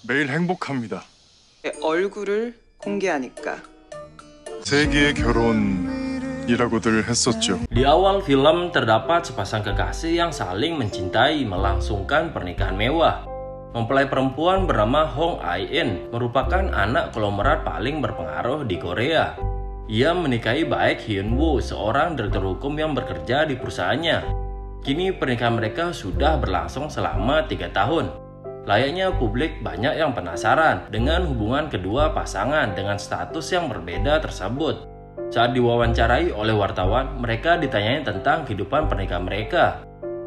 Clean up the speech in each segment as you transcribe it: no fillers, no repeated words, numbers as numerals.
매일 행복합니다. 얼굴을 공개하니까. 세기의 결혼이라고들 했었죠. Di awal film terdapat sepasang kekasih yang saling mencintai melangsungkan pernikahan mewah. Mempelai perempuan bernama Hong Ai-in merupakan anak konglomerat paling berpengaruh di Korea. Ia menikahi baik Hyun-woo, seorang direktur hukum yang bekerja di perusahaannya. Kini pernikahan mereka sudah berlangsung selama 3 tahun. Layaknya publik banyak yang penasaran dengan hubungan kedua pasangan dengan status yang berbeda tersebut. Saat diwawancarai oleh wartawan, mereka ditanyai tentang kehidupan pernikahan mereka.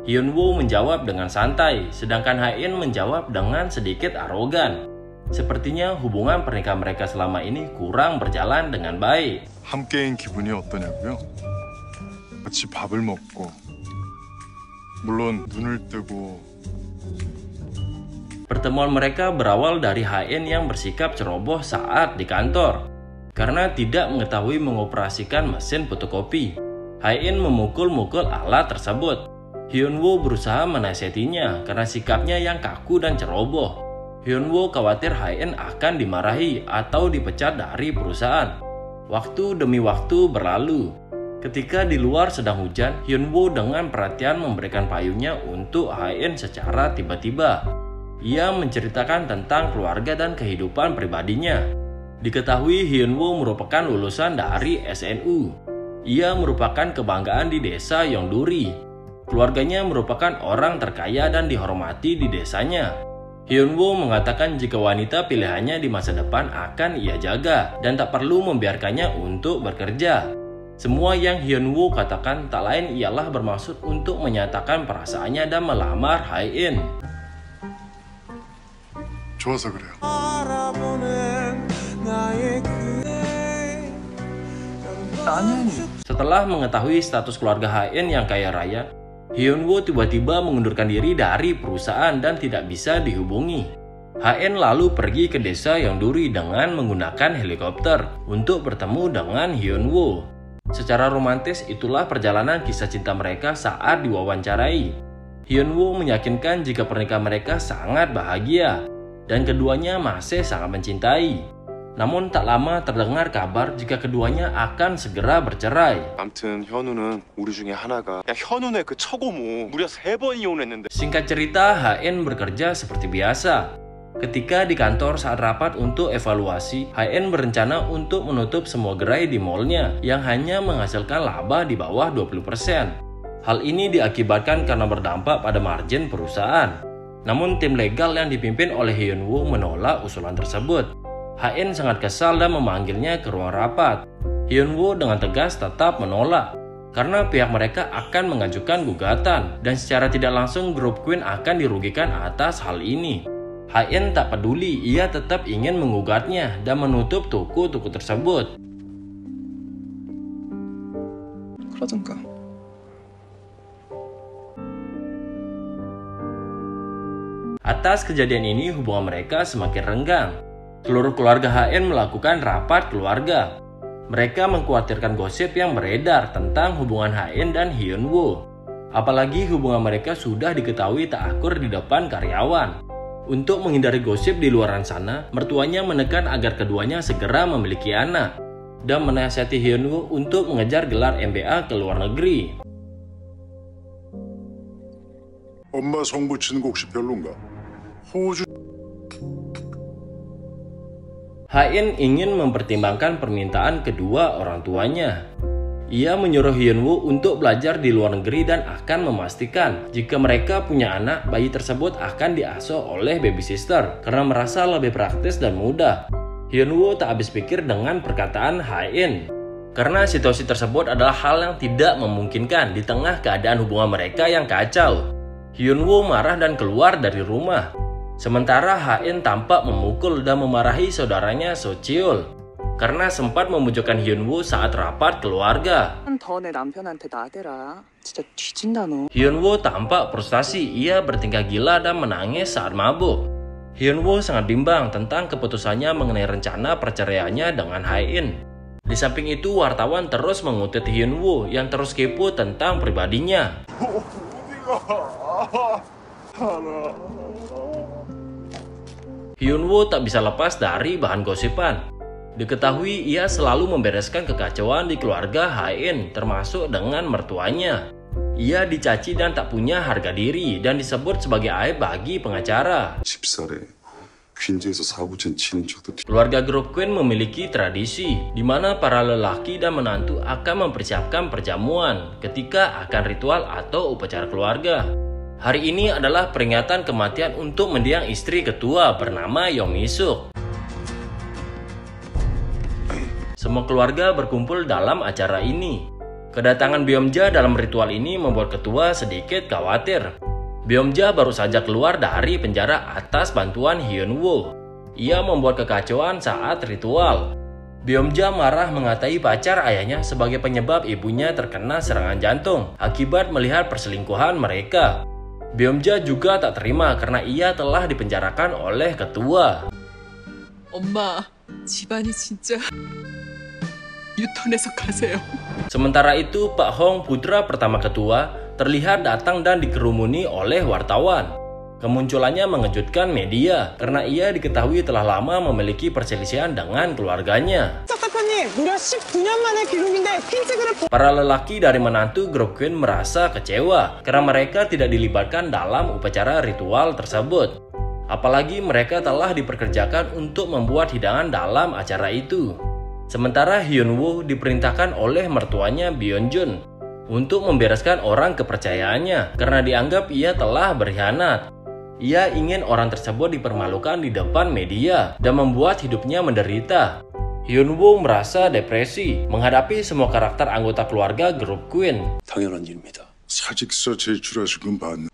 Hyun-woo menjawab dengan santai, sedangkan Ha-in menjawab dengan sedikit arogan. Sepertinya hubungan pernikahan mereka selama ini kurang berjalan dengan baik. 함께인 기분이 어떠냐고요? 같이 밥을 먹고 물론 눈을 뜨고. Pertemuan mereka berawal dari Ha-in yang bersikap ceroboh saat di kantor. Karena tidak mengetahui mengoperasikan mesin fotokopi, Ha-in memukul-mukul alat tersebut. Hyun-woo berusaha menasihatinya karena sikapnya yang kaku dan ceroboh. Hyun-woo khawatir Ha-in akan dimarahi atau dipecat dari perusahaan. Waktu demi waktu berlalu. Ketika di luar sedang hujan, Hyun-woo dengan perhatian memberikan payungnya untuk Ha-in secara tiba-tiba. Ia menceritakan tentang keluarga dan kehidupan pribadinya. Diketahui Hyun-woo merupakan lulusan dari SNU. Ia merupakan kebanggaan di desa Yeongduri. Keluarganya merupakan orang terkaya dan dihormati di desanya. Hyun-woo mengatakan jika wanita pilihannya di masa depan akan ia jaga dan tak perlu membiarkannya untuk bekerja. Semua yang Hyun-woo katakan tak lain ialah bermaksud untuk menyatakan perasaannya dan melamar Ha-in. 좋아서 그래요. Setelah mengetahui status keluarga Ha-in yang kaya raya, Hyun-woo tiba-tiba mengundurkan diri dari perusahaan dan tidak bisa dihubungi. Ha-in lalu pergi ke desa Yeongduri dengan menggunakan helikopter untuk bertemu dengan Hyun-woo. Secara romantis itulah perjalanan kisah cinta mereka saat diwawancarai. Hyun-woo meyakinkan jika pernikahan mereka sangat bahagia dan keduanya masih sangat mencintai. Namun tak lama terdengar kabar jika keduanya akan segera bercerai. 아무튼 현우는 우리 중에 하나가. 야, 현우네 그 처고모 무려 3번 이혼했는데. Singkat cerita, Ha-in bekerja seperti biasa. Ketika di kantor saat rapat untuk evaluasi, Ha-in berencana untuk menutup semua gerai di mallnya yang hanya menghasilkan laba di bawah 20%. Hal ini diakibatkan karena berdampak pada margin perusahaan. Namun tim legal yang dipimpin oleh Hyun-woo menolak usulan tersebut. Ha-in sangat kesal dan memanggilnya ke ruang rapat. Hyun-woo dengan tegas tetap menolak karena pihak mereka akan mengajukan gugatan dan secara tidak langsung grup Queen akan dirugikan atas hal ini. Ha-in tak peduli, ia tetap ingin menggugatnya dan menutup toko-toko tersebut. 그러든가. Atas kejadian ini hubungan mereka semakin renggang. Seluruh keluarga Ha-in melakukan rapat keluarga. Mereka mengkhawatirkan gosip yang beredar tentang hubungan Ha-in dan Hyun-woo. Apalagi hubungan mereka sudah diketahui tak akur di depan karyawan. Untuk menghindari gosip di luaran sana, mertuanya menekan agar keduanya segera memiliki anak dan menasihati Hyun-woo untuk mengejar gelar MBA ke luar negeri. 엄마 성 붙이는 거 혹시 별론가? 호주. Ha-in ingin mempertimbangkan permintaan kedua orang tuanya. Ia menyuruh Hyun-woo untuk belajar di luar negeri dan akan memastikan jika mereka punya anak, bayi tersebut akan diasuh oleh babysitter karena merasa lebih praktis dan mudah. Hyun-woo tak habis pikir dengan perkataan Ha-in. Karena situasi tersebut adalah hal yang tidak memungkinkan di tengah keadaan hubungan mereka yang kacau. Hyun-woo marah dan keluar dari rumah. Sementara Ha-in tampak memukul dan memarahi saudaranya So-cheol karena sempat memojokkan Hyun-woo saat rapat keluarga. 더 내 남편한테 나대라. 진짜 뒤진다 너. Hyun-woo tampak frustasi, ia bertingkah gila dan menangis saat mabuk. Hyun-woo sangat bimbang tentang keputusannya mengenai rencana perceraiannya dengan Ha-in. Di samping itu, wartawan terus mengutip Hyun-woo yang terus kepo tentang pribadinya. Hyun-woo tak bisa lepas dari bahan gosipan. Diketahui ia selalu membereskan kekacauan di keluarga Hae-in, termasuk dengan mertuanya. Ia dicaci dan tak punya harga diri dan disebut sebagai aib bagi pengacara. 집살에 퀸즈에서 사고chen 치는 적도 Keluarga grup Queen memiliki tradisi di mana para lelaki dan menantu akan mempersiapkan perjamuan ketika akan ritual atau upacara keluarga. Hari ini adalah peringatan kematian untuk mendiang istri ketua bernama Yong Mi-suk. Semua keluarga berkumpul dalam acara ini. Kedatangan Byung-ja dalam ritual ini membuat ketua sedikit khawatir. Byung-ja baru saja keluar dari penjara atas bantuan Hyun-woo. Ia membuat kekacauan saat ritual. Byung-ja marah mengatai pacar ayahnya sebagai penyebab ibunya terkena serangan jantung akibat melihat perselingkuhan mereka. Byung-ja juga tak terima karena ia telah dipenjarakan oleh ketua. 엄마, 집안이 진짜 유턴해서 가세요. Sementara itu, Pak Hong, putra pertama ketua, terlihat datang dan dikerumuni oleh wartawan. Kemunculannya mengejutkan media karena ia diketahui telah lama memiliki perselisihan dengan keluarganya. Para lelaki dari menantu grup Queen merasa kecewa karena mereka tidak dilibatkan dalam upacara ritual tersebut. Apalagi mereka telah diperkerjakan untuk membuat hidangan dalam acara itu. Sementara Hyun-woo diperintahkan oleh mertuanya Byung-jun untuk membereskan orang kepercayaannya karena dianggap ia telah berkhianat. Ia ingin orang tersebut dipermalukan di depan media dan membuat hidupnya menderita. Hyun-woo merasa depresi menghadapi semua karakter anggota keluarga grup Queen. 당연한 일입니다. 사직서 제출하신 건 봤는데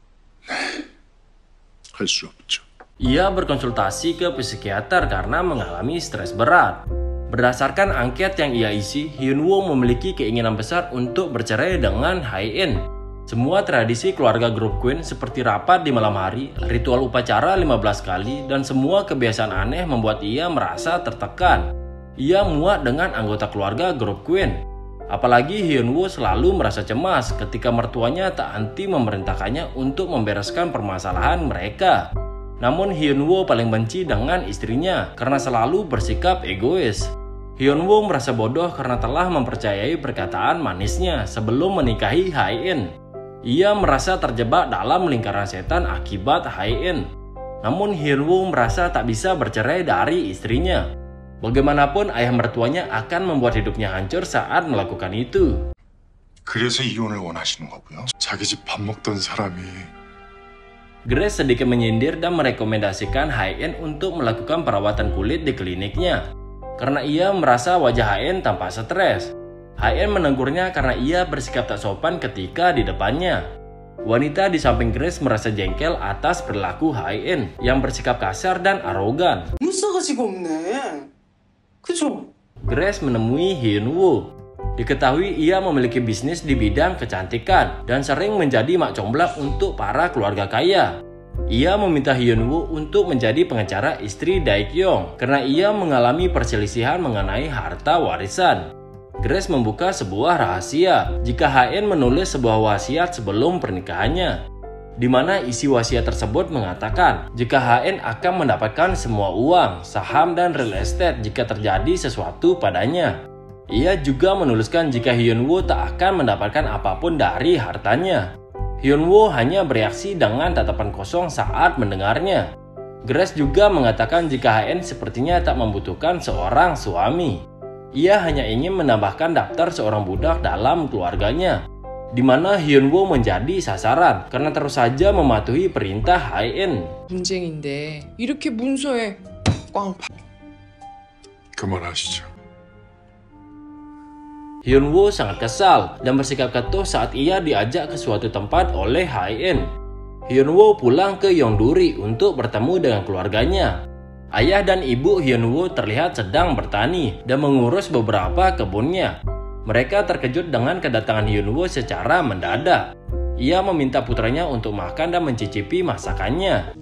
할 수 없죠. Ia berkonsultasi ke psikiater karena mengalami stres berat. Berdasarkan angket yang ia isi, Hyun-woo memiliki keinginan besar untuk bercerai dengan Hae-in. Semua tradisi keluarga grup Queen seperti rapat di malam hari, ritual upacara 15 kali, dan semua kebiasaan aneh membuat ia merasa tertekan. Ia muak dengan anggota keluarga grup Queen. Apalagi Hyun-woo selalu merasa cemas ketika mertuanya tak henti memerintahkannya untuk membereskan permasalahan mereka. Namun Hyun-woo paling benci dengan istrinya karena selalu bersikap egois. Hyun-woo merasa bodoh karena telah mempercayai perkataan manisnya sebelum menikahi Hae-in. Ia merasa terjebak dalam lingkaran setan akibat Hae-in. Namun Hyun-woo merasa tak bisa bercerai dari istrinya. Bagaimanapun ayah mertuanya akan membuat hidupnya hancur saat melakukan itu. 그래서 이혼을 원하시는 거고요. 자기 집 밥 먹던 사람이 Grace sedikit menyindir dan merekomendasikan Hae-in untuk melakukan perawatan kulit di kliniknya. Karena ia merasa wajah Hae-in tampak stres. Hae-in menegurnya karena ia bersikap tak sopan ketika di depannya. Wanita di samping Grace merasa jengkel atas perilaku Hae-in yang bersikap kasar dan arogan. 무싸가지가 없네. 그죠? Grace menemui Hyun-woo. Diketahui ia memiliki bisnis di bidang kecantikan dan sering menjadi mak comblak untuk para keluarga kaya. Ia meminta Hyun-woo untuk menjadi pengacara istri Dae-kyung karena ia mengalami perselisihan mengenai harta warisan. Grace membuka sebuah rahasia jika Hae-in menulis sebuah wasiat sebelum pernikahannya, di mana isi wasiat tersebut mengatakan jika Hae-in akan mendapatkan semua uang, saham, dan real estate jika terjadi sesuatu padanya. Ia juga menuliskan jika Hyun-woo tak akan mendapatkan apapun dari hartanya. Hyun-woo hanya bereaksi dengan tatapan kosong saat mendengarnya. Grace juga mengatakan jika Hae-in sepertinya tak membutuhkan seorang suami. Ia hanya ingin menambahkan daftar seorang budak dalam keluarganya, di mana Hyun-woo menjadi sasaran karena terus saja mematuhi perintah Hae-in. 분쟁인데 이렇게 문서에 꽝. 그만하시죠. Hyun-woo sangat kesal dan bersikap ketuh saat ia diajak ke suatu tempat oleh Hae-in. Hyun-woo pulang ke Yongduri untuk bertemu dengan keluarganya. Ayah dan ibu Hyun-woo terlihat sedang bertani dan mengurus beberapa kebunnya. Mereka terkejut dengan kedatangan Hyun-woo secara mendadak. Ia meminta putranya untuk makan dan mencicipi masakannya.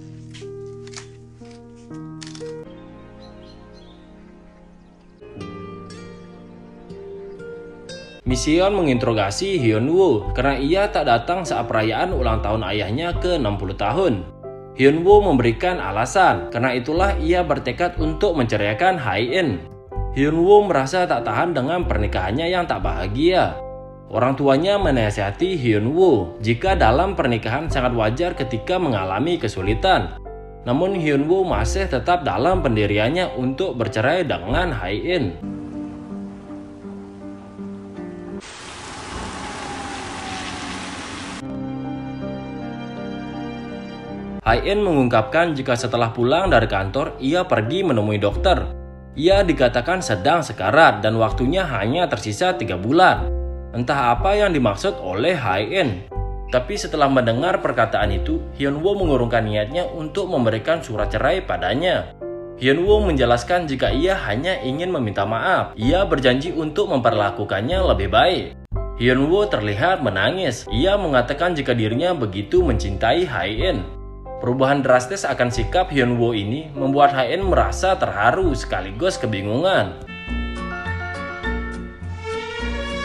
Miseon menginterogasi Hyun-woo karena ia tak datang saat perayaan ulang tahun ayahnya ke 60 tahun. Hyunwoo memberikan alasan, karena itulah ia bertekad untuk menceraikan Hae-in. Hyunwoo merasa tak tahan dengan pernikahannya yang tak bahagia. Orang tuanya menasihati Hyunwoo jika dalam pernikahan sangat wajar ketika mengalami kesulitan. Namun Hyunwoo masih tetap dalam pendiriannya untuk bercerai dengan Hae-in. Hae-in mengungkapkan jika setelah pulang dari kantor, ia pergi menemui dokter. Ia dikatakan sedang sekarat dan waktunya hanya tersisa 3 bulan. Entah apa yang dimaksud oleh Hae-in. Tapi setelah mendengar perkataan itu, Hyunwoo mengurungkan niatnya untuk memberikan surat cerai padanya. Hyunwoo menjelaskan jika ia hanya ingin meminta maaf. Ia berjanji untuk memperlakukannya lebih baik. Hyunwoo terlihat menangis. Ia mengatakan jika dirinya begitu mencintai Hae-in. Perubahan drastis akan sikap Hyunwoo ini membuat Hae-in merasa terharu sekaligus kebingungan.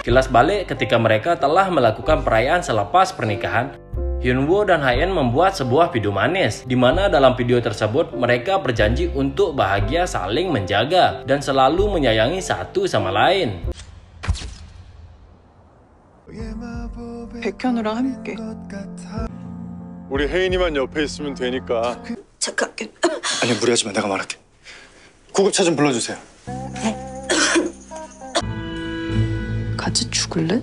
Kilas balik ketika mereka telah melakukan perayaan selepas pernikahan, Hyunwoo dan Hae-in membuat sebuah video manis, di mana dalam video tersebut mereka berjanji untuk bahagia saling menjaga dan selalu menyayangi satu sama lain. 백현우랑 함께. 우리 혜인이만 옆에 있으면 되니까. 착하게. 아니 무리하지 마. 내가 말할게. 구급차 좀 불러주세요. 같이 죽을래?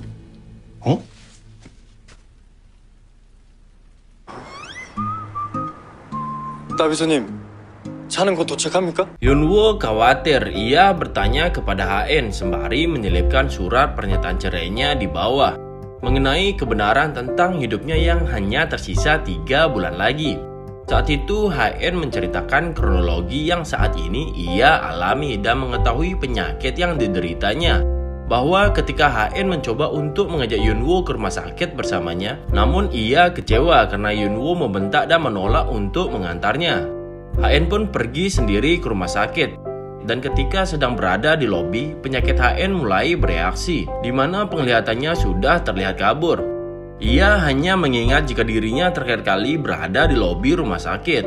어? 나비서님, 차는 곧 도착합니까? Hyunwoo khawatir. Ia bertanya kepada Hae-in sembari menyelipkan surat pernyataan cerainya di bawah, mengenai kebenaran tentang hidupnya yang hanya tersisa 3 bulan lagi. Saat itu Hae-in menceritakan kronologi yang saat ini ia alami dan mengetahui penyakit yang dideritanya. Bahwa ketika Hae-in mencoba untuk mengajak Hyunwoo ke rumah sakit bersamanya, namun ia kecewa karena Hyunwoo membentak dan menolak untuk mengantarnya. Hae-in pun pergi sendiri ke rumah sakit. Dan ketika sedang berada di lobi, penyakit Hae-in mulai bereaksi, di mana penglihatannya sudah terlihat kabur. Ia hanya mengingat jika dirinya terakhir kali berada di lobi rumah sakit.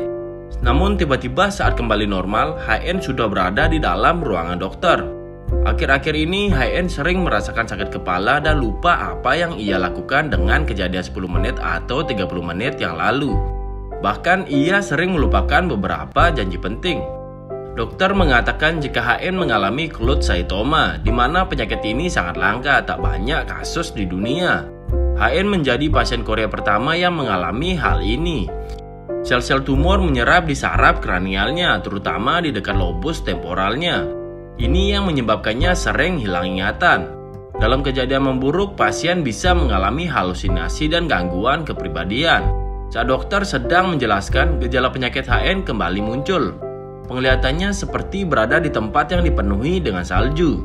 Namun tiba-tiba saat kembali normal, Hae-in sudah berada di dalam ruangan dokter. Akhir-akhir ini Hae-in sering merasakan sakit kepala dan lupa apa yang ia lakukan dengan kejadian 10 menit atau 30 menit yang lalu. Bahkan ia sering melupakan beberapa janji penting. Dokter mengatakan jika Hae-in mengalami Klutsaitoma, di mana penyakit ini sangat langka, tak banyak kasus di dunia. Hae-in menjadi pasien Korea pertama yang mengalami hal ini. Sel-sel tumor menyerap di saraf kranialnya, terutama di dekat lobus temporalnya. Ini yang menyebabkannya sering hilang ingatan. Dalam kejadian memburuk, pasien bisa mengalami halusinasi dan gangguan kepribadian. Saat dokter sedang menjelaskan, gejala penyakit Hae-in kembali muncul. Penglihatannya seperti berada di tempat yang dipenuhi dengan salju.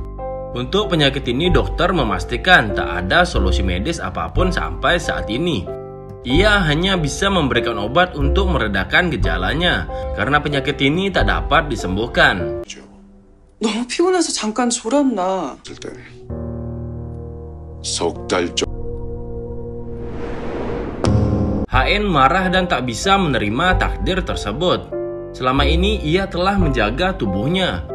Untuk penyakit ini, dokter memastikan tak ada solusi medis apapun sampai saat ini. Ia hanya bisa memberikan obat untuk meredakan gejalanya, karena penyakit ini tak dapat disembuhkan. 너무 피곤해서 잠깐 졸았나. 석 달 전. Hae-in marah dan tak bisa menerima takdir tersebut. Selama ini ia telah menjaga tubuhnya.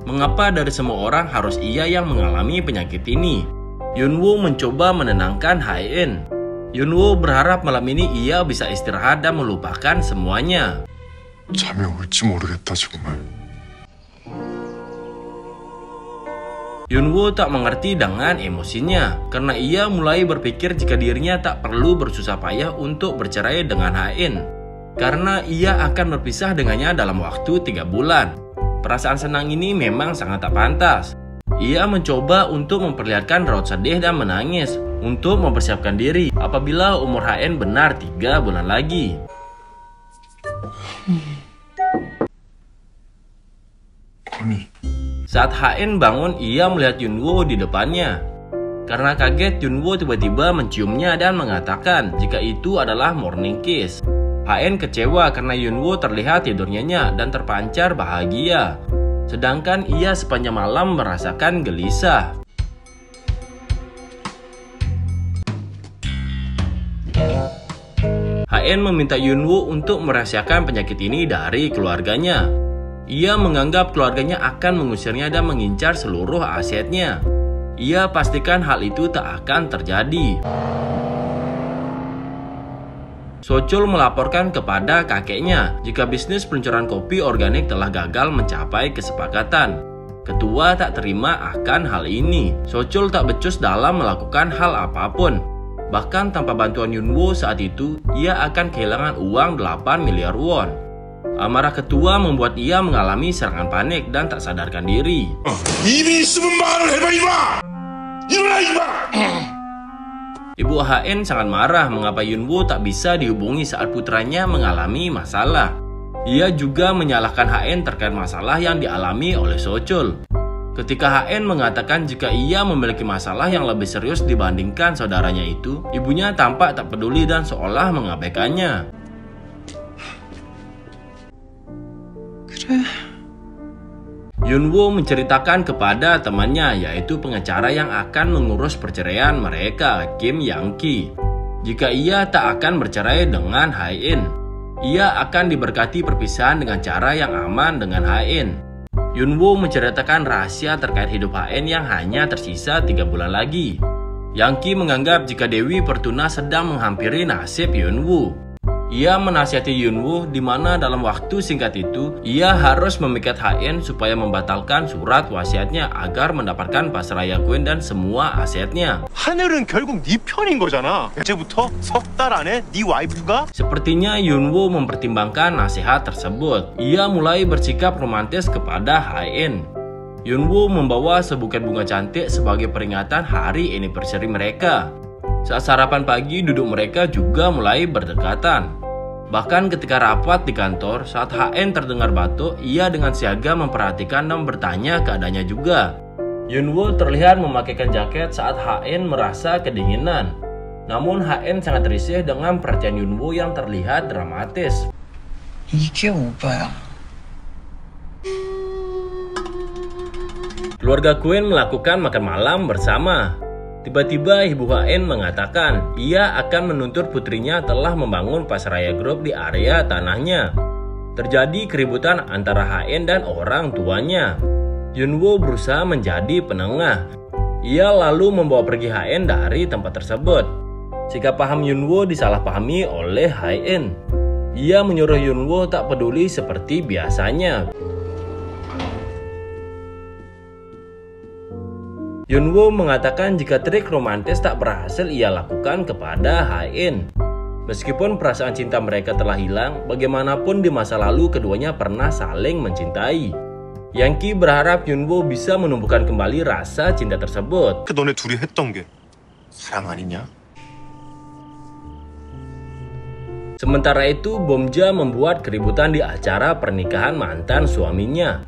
Mengapa dari semua orang harus ia yang mengalami penyakit ini? Hyunwoo mencoba menenangkan Hae-in. Hyunwoo berharap malam ini ia bisa istirahat dan melupakan semuanya. 잠이 올지 모르겠다 정말. Hyunwoo tak mengerti dengan emosinya, karena ia mulai berpikir jika dirinya tak perlu bersusah payah untuk bercerai dengan Hae-in, karena ia akan berpisah dengannya dalam waktu 3 bulan. Perasaan senang ini memang sangat tak pantas. Ia mencoba untuk memperlihatkan raut sedih dan menangis, untuk mempersiapkan diri apabila umur Hae-in benar 3 bulan lagi. Saat Hae-in bangun, ia melihat Hyunwoo di depannya. Karena kaget, Hyunwoo tiba-tiba menciumnya dan mengatakan jika itu adalah morning kiss. Hae-in kecewa karena Hyunwoo terlihat tidur nyenyak dan terpancar bahagia. Sedangkan ia sepanjang malam merasakan gelisah. HN meminta Yunwoo untuk merahasiakan penyakit ini dari keluarganya. Ia menganggap keluarganya akan mengusirnya dan mengincar seluruh asetnya. Ia pastikan hal itu tak akan terjadi. Sochul melaporkan kepada kakeknya jika bisnis peluncuran kopi organik telah gagal mencapai kesepakatan. Ketua tak terima akan hal ini. Sochul tak becus dalam melakukan hal apapun. Bahkan tanpa bantuan Yunwoo saat itu, ia akan kehilangan uang 8 miliar won. Amarah ketua membuat ia mengalami serangan panik dan tak sadarkan diri. Ibu HN sangat marah mengapa Yunwoo tak bisa dihubungi saat putranya mengalami masalah. Ia juga menyalahkan HN terkait masalah yang dialami oleh Sochul. Ketika HN mengatakan jika ia memiliki masalah yang lebih serius dibandingkan saudaranya itu, ibunya tampak tak peduli dan seolah mengabaikannya. Yunwoo menceritakan kepada temannya, yaitu pengacara yang akan mengurus perceraian mereka, Kim Yang-ki. Jika ia tak akan bercerai dengan HN, ia akan diberkati perpisahan dengan cara yang aman dengan HN. Yunwoo menceritakan rahasia terkait hidup HN yang hanya tersisa 3 bulan lagi. Yang-ki menganggap jika Dewi Pertuna sedang menghampiri nasib Yunwoo. Ia menasihati Yunwoo di mana dalam waktu singkat itu ia harus memikat HN supaya membatalkan surat wasiatnya agar mendapatkan pasraya Queen dan semua asetnya. 하늘은 결국 네 편인 거잖아. 이제부터 석 달 안에 네 와이프가. Sepertinya Yunwoo mempertimbangkan nasihat tersebut. Ia mulai bersikap romantis kepada HN. Yunwoo membawa sebuket bunga cantik sebagai peringatan hari anniversary mereka. Saat sarapan pagi, duduk mereka juga mulai berdekatan. Bahkan ketika rapat di kantor, saat HN terdengar batuk, ia dengan siaga memperhatikan dan bertanya keadaannya juga. Yunwoo terlihat memakaikan jaket saat HN merasa kedinginan. Namun HN sangat risih dengan perhatian Yunwoo yang terlihat dramatis. 이게 오빠야. Keluarga Queen melakukan makan malam bersama. Tiba-tiba ibu HN mengatakan ia akan menuntut putrinya telah membangun pasaraya grup di area tanahnya. Terjadi keributan antara HN dan orang tuanya. Yunwoo berusaha menjadi penengah. Ia lalu membawa pergi HN dari tempat tersebut. Sikap paham Yunwoo disalahpahami oleh HN. Ia menyuruh Yunwoo tak peduli seperti biasanya. Yunwoo mengatakan jika trik romantis tak berhasil ia lakukan kepada HN. Meskipun perasaan cinta mereka telah hilang, bagaimanapun di masa lalu keduanya pernah saling mencintai. Yang-ki berharap Yunwoo bisa menumbuhkan kembali rasa cinta tersebut. 너네 둘이 했던 게 사랑 아니냐? Sementara itu, Bomja membuat keributan di acara pernikahan mantan suaminya.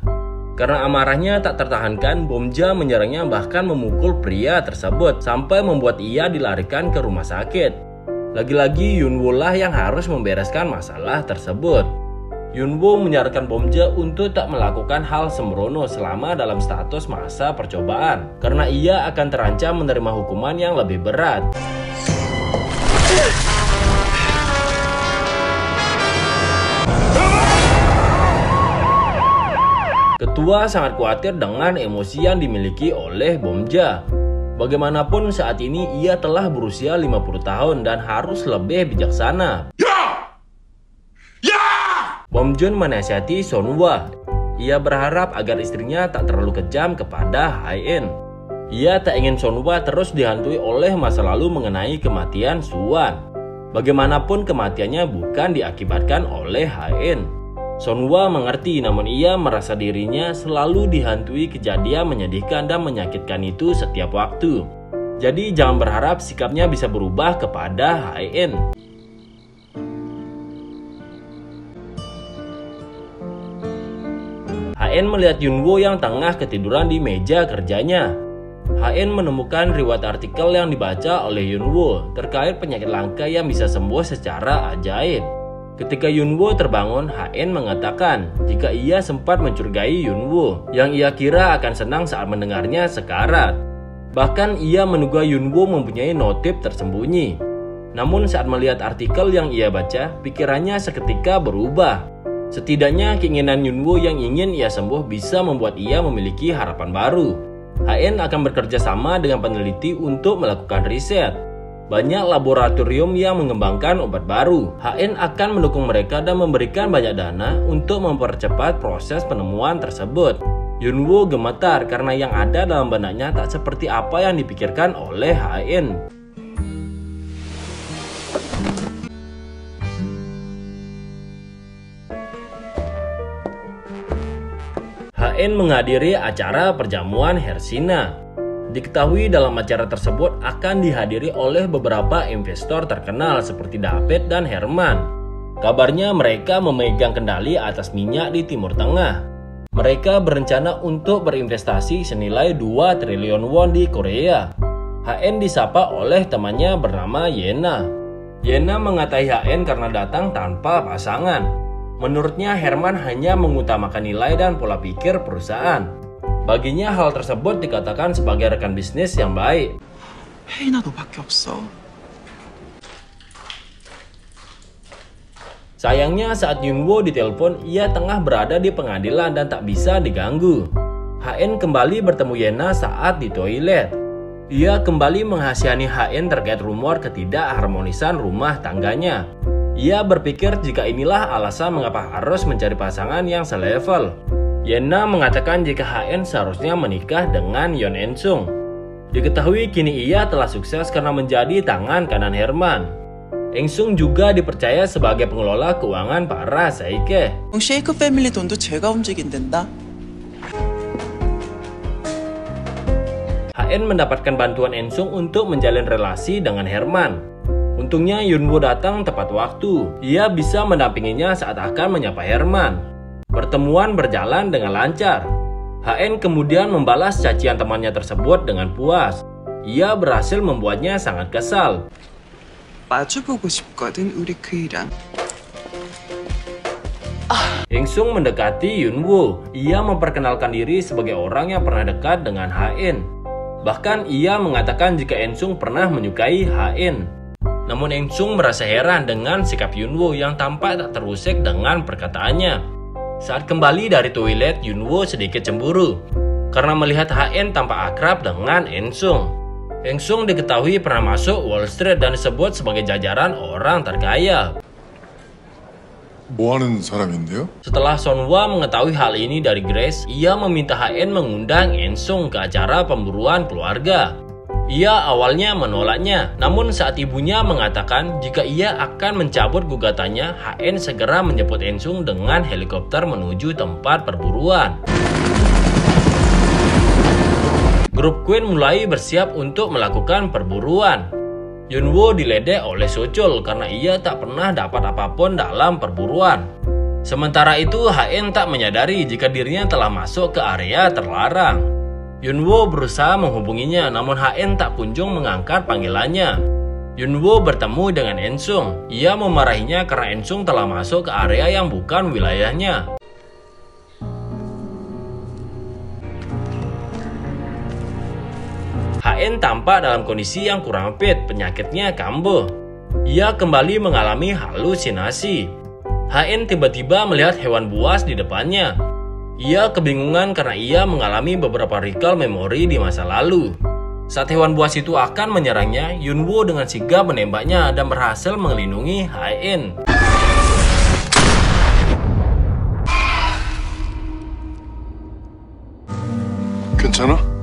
Karena amarahnya tak tertahankan, Bomja menyerangnya bahkan memukul pria tersebut sampai membuat ia dilarikan ke rumah sakit. Lagi-lagi Yunwoo lah yang harus membereskan masalah tersebut. Yunwoo menyarankan Bomja untuk tak melakukan hal sembrono selama dalam status masa percobaan, karena ia akan terancam menerima hukuman yang lebih berat. Ketua sangat khawatir dengan emosi yang dimiliki oleh Bomja. Bagaimanapun saat ini ia telah berusia 50 tahun dan harus lebih bijaksana. Bomjun menasihati Sonhwa. Ia berharap agar istrinya tak terlalu kejam kepada HN. Ia tak ingin Sonhwa terus dihantui oleh masa lalu mengenai kematian Suwan. Bagaimanapun kematiannya bukan diakibatkan oleh HN. Sonhwa mengerti, namun ia merasa dirinya selalu dihantui kejadian menyedihkan dan menyakitkan itu setiap waktu. Jadi jangan berharap sikapnya bisa berubah kepada HN. HN melihat Yunwoo yang tengah ketiduran di meja kerjanya. HN menemukan riwayat artikel yang dibaca oleh Yunwoo terkait penyakit langka yang bisa sembuh secara ajaib. Ketika Yunwoo terbangun, HN mengatakan jika ia sempat mencurigai Yunwoo yang ia kira akan senang saat mendengarnya sekarat. Bahkan ia menduga Yunwoo mempunyai notif tersembunyi. Namun saat melihat artikel yang ia baca, pikirannya seketika berubah. Setidaknya keinginan Yunwoo yang ingin ia sembuh bisa membuat ia memiliki harapan baru. HN akan bekerja sama dengan peneliti untuk melakukan riset. Banyak laboratorium yang mengembangkan obat baru. HN akan mendukung mereka dan memberikan banyak dana untuk mempercepat proses penemuan tersebut. Yunwoo gemetar karena yang ada dalam benaknya tak seperti apa yang dipikirkan oleh HN. HN menghadiri acara perjamuan Hersina. Diketahui dalam acara tersebut akan dihadiri oleh beberapa investor terkenal seperti David dan Herman. Kabarnya mereka memegang kendali atas minyak di Timur Tengah. Mereka berencana untuk berinvestasi senilai 2 triliun won di Korea. HN disapa oleh temannya bernama Yena. Yena mengatai HN karena datang tanpa pasangan. Menurutnya Herman hanya mengutamakan nilai dan pola pikir perusahaan. Baginya hal tersebut dikatakan sebagai rekan bisnis yang baik. 혜인아 너밖에 없어. Sayangnya saat Yunwoo ditelepon, ia tengah berada di pengadilan dan tak bisa diganggu. HN kembali bertemu Yena saat di toilet. Ia kembali menghasihani HN terkait rumor ketidakharmonisan rumah tangganya. Ia berpikir jika inilah alasan mengapa harus mencari pasangan yang selevel. Yena mengatakan jika HN seharusnya menikah dengan Yeon En-sung. Diketahui kini ia telah sukses karena menjadi tangan kanan Herman. En-sung juga dipercaya sebagai pengelola keuangan para Saike. 쉐이크 패밀리 돈도 제가 움직인댄다. HN mendapatkan bantuan En-sung untuk menjalin relasi dengan Herman. Untungnya Yunwoo datang tepat waktu. Ia bisa mendampinginya saat akan menyapa Herman. Pertemuan berjalan dengan lancar. HN kemudian membalas cacian temannya tersebut dengan puas. Ia berhasil membuatnya sangat kesal. 마주보고 싶거든 우리 그이랑. En-sung mendekati Yunwoo. Ia memperkenalkan diri sebagai orang yang pernah dekat dengan HN. Bahkan ia mengatakan jika En-sung pernah menyukai HN. Namun En-sung merasa heran dengan sikap Yunwoo yang tampak tak terusik dengan perkataannya. Saat kembali dari toilet, Yunwoo sedikit cemburu karena melihat HN tampak akrab dengan En-sung. En-sung diketahui pernah masuk Wall Street dan disebut sebagai jajaran orang terkaya. 뭐 하는 사람인데요? Setelah Sonhwa mengetahui hal ini dari Grace, ia meminta HN mengundang En-sung ke acara pemburuan keluarga. Ia awalnya menolaknya, namun saat ibunya mengatakan jika ia akan mencabut gugatannya, HN segera menjemput En-sung dengan helikopter menuju tempat perburuan. Grup Queen mulai bersiap untuk melakukan perburuan. Yunwoo diledek oleh Sochul karena ia tak pernah dapat apapun dalam perburuan. Sementara itu HN tak menyadari jika dirinya telah masuk ke area terlarang. Yunwoo berusaha menghubunginya, namun HN tak kunjung mengangkat panggilannya. Yunwoo bertemu dengan En-sung. Ia memarahinya karena En-sung telah masuk ke area yang bukan wilayahnya. HN tampak dalam kondisi yang kurang fit, penyakitnya kambuh. Ia kembali mengalami halusinasi. HN tiba-tiba melihat hewan buas di depannya. Ia kebingungan karena ia mengalami beberapa recall memori di masa lalu. Saat hewan buas itu akan menyerangnya, Yunwoo dengan sigap menembaknya dan berhasil melindungi HN. 괜찮아?